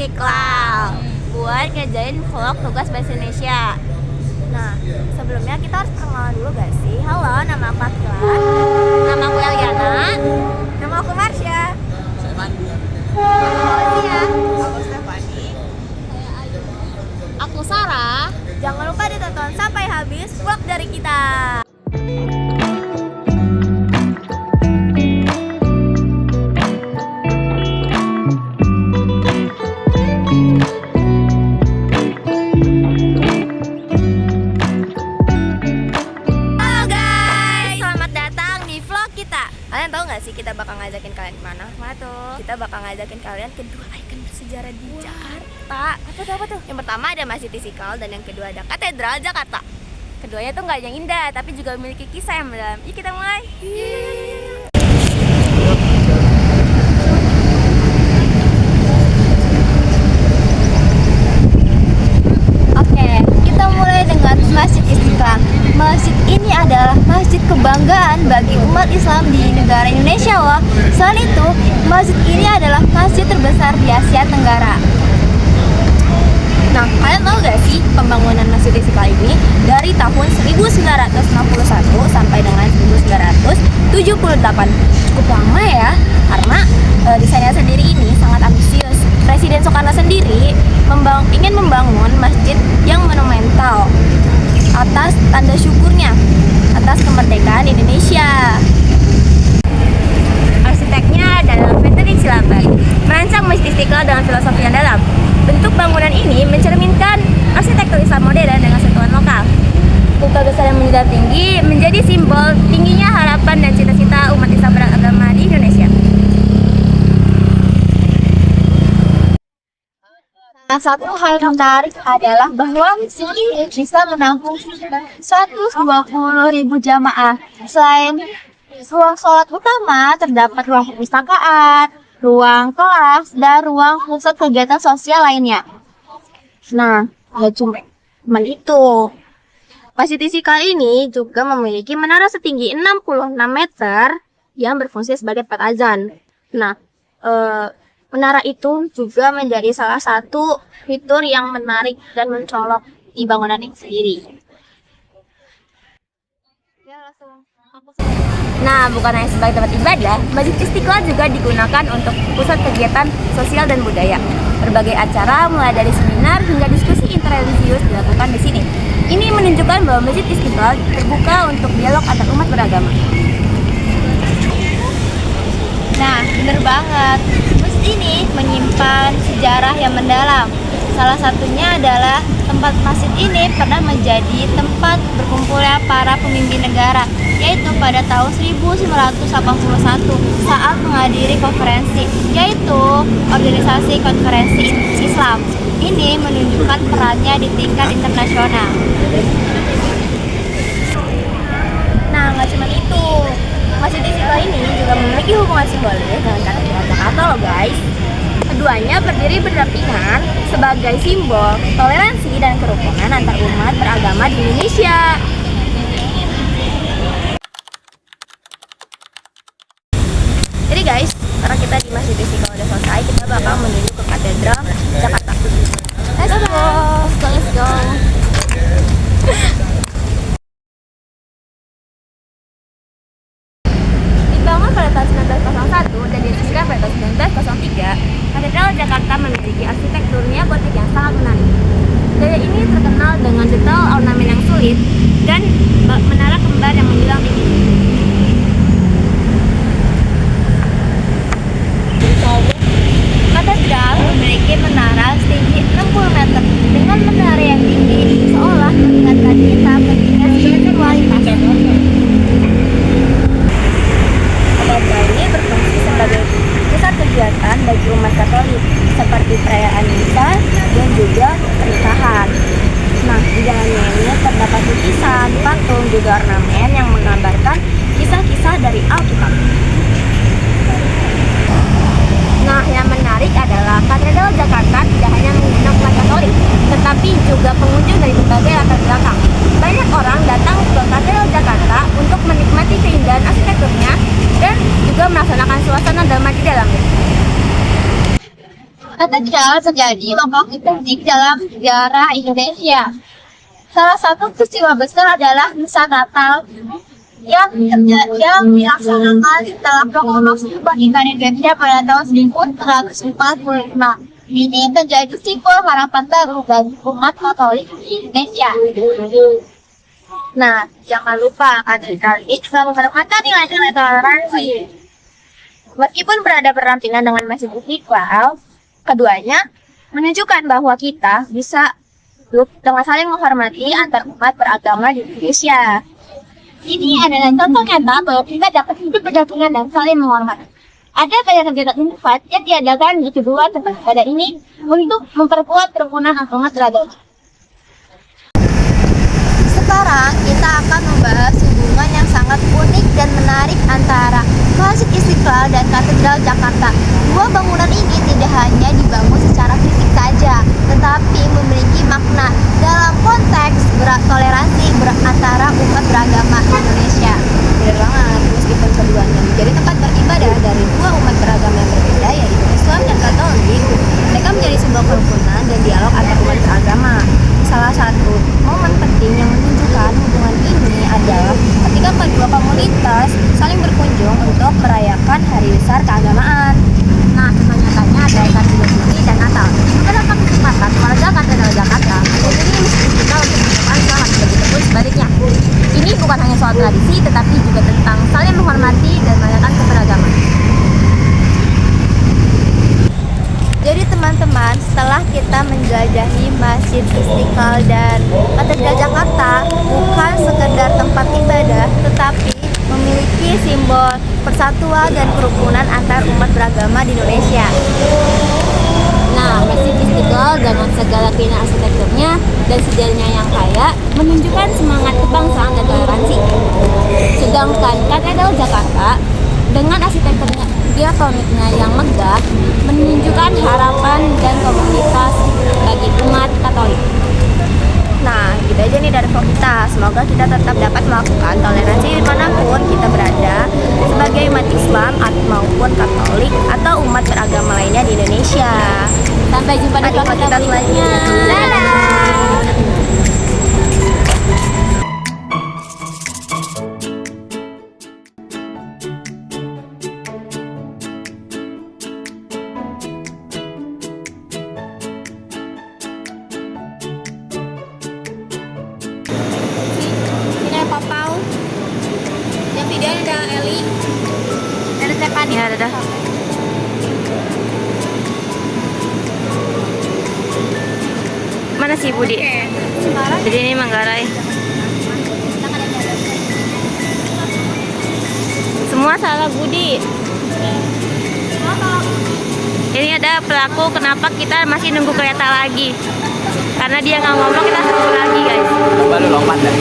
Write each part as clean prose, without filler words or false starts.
Istiqlal buat ngerjain vlog tugas bahasa Indonesia. Nah, sebelumnya kita harus perkenalan dulu gak sih? Halo, nama aku Akila. Nama aku Eliana. Nama aku Marsha. Saya Pandi. Aku Stefani. Saya Ayu. Aku Sarah. Jangan lupa ditonton sampai habis vlog dari kita. Kalian tahu nggak sih kita bakal ngajakin kalian kemana? Mana tuh? Kita bakal ngajakin kalian ke dua ikon bersejarah di Jakarta. Apa tuh? Yang pertama ada Masjid Istiqlal dan yang kedua ada Katedral Jakarta. Keduanya tuh nggak yang indah, tapi juga memiliki kisah yang mendalam. Yuk kita mulai. Oke, kita mulai dengan Masjid Istiqlal. Masjid ini adalah masjid kebanggaan bagi umat Islam di negara Indonesia loh. Selain itu, masjid ini adalah masjid terbesar di Asia Tenggara. Nah, kalian tahu gak sih pembangunan Masjid Istiqlal ini dari tahun 1961 sampai dengan 1978. Cukup lama ya, karena desainnya sendiri ini sangat ambisius. Presiden Soekarno sendiri ingin membangun masjid yang monumental atas tanda syukurnya atas kemerdekaan Indonesia. Arsiteknya adalah Frederick Silaban, merancang Masjid Istiqlal dengan filosofi yang dalam. Bentuk bangunan ini mencerminkan arsitektur Islam modern dengan sentuhan lokal. Kuta besar yang menjulang tinggi menjadi simbol tingginya harapan dan cita-cita umat Islam beragama di Indonesia. Satu hal yang menarik adalah bahwa masjid ini bisa menampung 120.000 jamaah. Selain ruang sholat utama, terdapat ruang perpustakaan, ruang kelas, dan ruang pusat kegiatan sosial lainnya. Nah, ya cuma itu. Masjid Istiqlal ini juga memiliki menara setinggi 66 meter yang berfungsi sebagai tempat azan. Nah, menara itu juga menjadi salah satu fitur yang menarik dan mencolok di bangunan ini sendiri. Nah, bukan hanya sebagai tempat ibadah, Masjid Istiqlal juga digunakan untuk pusat kegiatan sosial dan budaya. Berbagai acara, mulai dari seminar hingga diskusi interreligius dilakukan di sini. Ini menunjukkan bahwa Masjid Istiqlal terbuka untuk dialog antar umat beragama. Nah, bener banget. Masjid ini menyimpan sejarah yang mendalam. Salah satunya adalah tempat masjid ini pernah menjadi tempat berkumpulnya para pemimpin negara, yaitu pada tahun 1981 saat menghadiri konferensi, yaitu Organisasi Konferensi Islam. Ini menunjukkan perannya di tingkat internasional. Nah, nggak cuma itu. Masjid Istiqlal ini juga memiliki hubungan simbolis dengan Katedral Jakarta loh guys. Keduanya berdiri berdampingan sebagai simbol toleransi dan kerukunan antar umat beragama di Indonesia. Jadi guys, karena kita di Masjid Istiqlal udah selesai, kita bakal menuju ke Katedral Jakarta. Let's go, let's go. Dibangun pada tahun 1901 dan diresmikan pada tahun 1903, Katedral Jakarta memiliki arsitektur neogotik yang sangat menarik. Gaya ini terkenal dengan detail ornamen yang sulit dan menara kembar yang menjulang tinggi. Katedral memiliki menara setinggi 60 meter dengan menara yang tinggi seolah mengingatkan kita pentingnya spiritualitas. Katedral ini berfungsi sebagai pusat kegiatan bagi umat Katolik seperti perayaan misa dan juga pernikahan. Nah, di dalamnya ini terdapat lukisan, patung, juga ornamen yang menggambarkan Katedral terjadi tokoh penting dalam sejarah Indonesia. Salah satu peristiwa besar adalah Misa Natal yang dilaksanakan setelah proklamasi kemerdekaan Indonesia pada tahun 1945. Ini menjadi simbol harapan baru bagi umat Katolik di Indonesia. Nah, jangan lupa katedral ini selalu menekankan nilai-nilai toleransi. Meskipun berada berdampingan dengan Masjid Istiqlal, keduanya menunjukkan bahwa kita bisa hidup dengan saling menghormati antar umat beragama di Indonesia. Ini adalah contoh nyata bahwa kita dapat hidup berdampingan dan saling menghormati. Ada banyak kegiatan tempat yang diadakan di kedua tempat pada ini untuk memperkuat kerukunan agama beragama. Sekarang kita akan membahas hubungan yang sangat unik dan menarik antara Masjid Istiqlal dan Katedral Jakarta. Dua bangunan ini tidak hanya dibangun secara fisik saja, tetapi memiliki makna dalam konteks toleransi antara umat beragama di Indonesia. Benar banget, meskipun keduanya menjadi tempat beribadah dari dua umat beragama yang berbeda, yaitu Islam dan Katolik, mereka menjadi sebuah kerukunan dan dialog antar umat beragama. Salah satu momen penting yang menunjukkan hubungan ini adalah ketika kedua komunitas saling berkunjung untuk merayakan hari besar keagamaan. Nah, contoh nyatanya adalah Car Free Day Week dan Natal. Beberapa kesempatan warga Katedral Jakarta mengunjungi Masjid Istiqlal untuk mengucapkan selamat, begitu pun sebaliknya. Ini bukan hanya soal tradisi, tetapi juga tentang saling menghormati dan merayakan keberagaman. Jadi teman-teman, setelah kita menjelajahi Masjid Istiqlal dan Katedral Jakarta, bukan sekedar tempat ibadah, tetapi memiliki simbol persatuan dan kerukunan antar umat beragama di Indonesia. Nah, Masjid Istiqlal dengan segala keindahan arsitekturnya dan sejarahnya yang kaya menunjukkan semangat kebangsaan dan toleransi. Sedangkan Katedral Jakarta dengan arsitekturnya geotoniknya yang megah menunjukkan harapan dan komunitas bagi umat Katolik. Nah, gitu aja nih dari vlog kita. Semoga kita tetap dapat melakukan toleransi dimanapun kita berada sebagai umat Islam maupun Katolik atau umat beragama lainnya di Indonesia. Sampai jumpa di vlog kita selanjutnya. Dadah! Papau yang videonya ada Eli, ada Stepan ya, ada. Mana sih Budi? Jadi ini Manggarai. Semua salah Budi. Ini ada pelaku kenapa kita masih nunggu kereta lagi. Karena dia nggak ngomong, kita harus nunggu lagi guys. Coba lu lompat dah.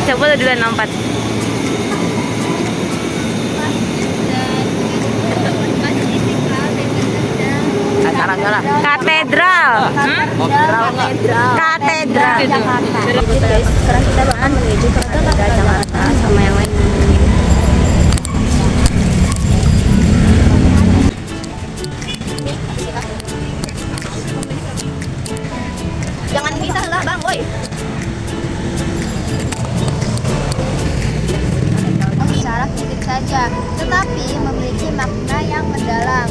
Coba lu duluan lompat. Salah. Katedral. Katedral Jakarta. Jadi guys, sekarang kita bakalan menuju ke Katedral Jakarta sama yang lain. Jangan pisah lah bang, woi. Secara fisik saja, tetapi memiliki makna yang mendalam.